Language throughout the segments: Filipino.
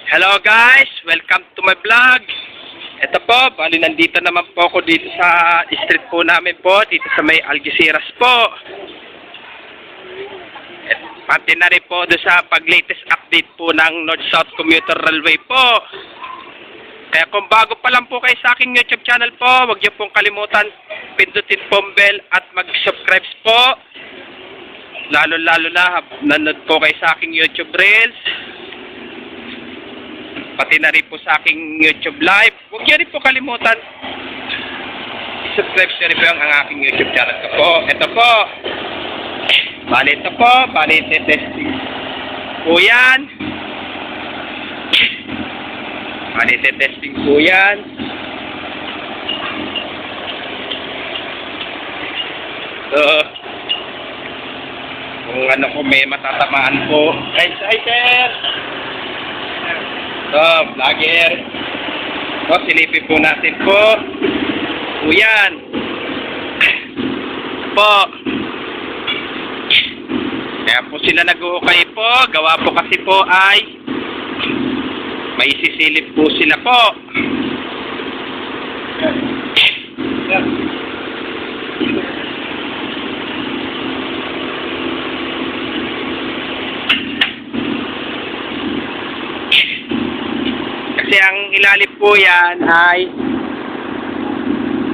Hello guys, welcome to my vlog. Ito po, bali nandito naman po ako dito sa street po namin po, dito sa may Algeciras po. At pati na rin po doon sa pag-latest update po ng North-South Commuter Railway po. Kaya kung bago pa lang po kayo sa aking YouTube channel po, huwag niyo pong kalimutan pindutin po ang bell at mag-subscribe po. Lalo-lalo na nanood po kayo sa aking YouTube Reels. Pati na rin po sa aking YouTube Live. Huwag niyo rin po kalimutan subscribe niyo rin po ang aking YouTube channel ko po. Ito po. Bali testing po yan. Bali testing po yan. So, kung ano po may matatamaan po. Hi sir! So, vlogger. So, silipin po natin po. Po yan. Po. Kaya po sila nag-uukay po. Gawa po kasi po ay may sisilip po sila po. Kasi ang ilalim po yan ay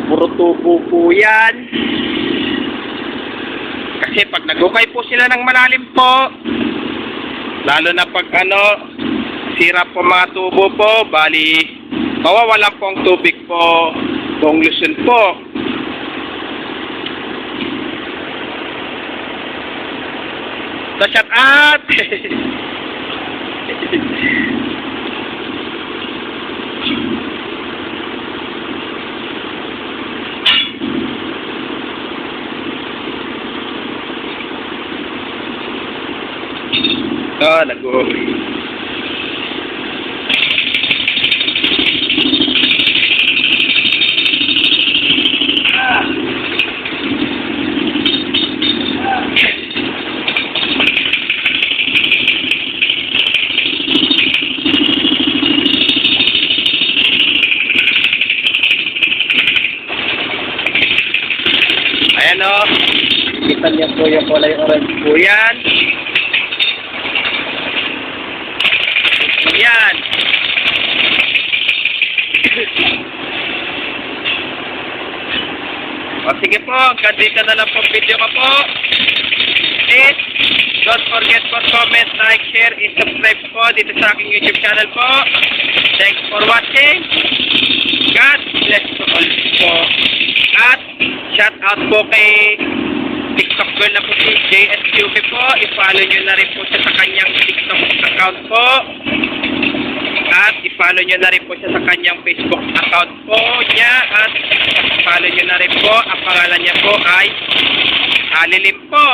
puro tubo po yan. Kasi pag nagukay po sila ng malalim po, lalo na pag sira po mga tubo po, bali mawawalan po ang tubig po buong Luzon po. So shout out! Lago. Ayan o. Kita niya po yung kulay orange po yan. Yan. O sige po, hanggang dito na lang po video ko po. Please, don't forget for comment, like, share, and subscribe po dito sa aking YouTube channel po. Thanks for watching. God bless you all po. At shout out po kay TikTok girl na po si JSQP po. I-follow nyo na rin po siya sa kanyang TikTok account po. At i-follow nyo na rin po siya sa kanyang Facebook account po niya. At i-follow nyo na rin po. Ang pangalan niya po ay Alilim po.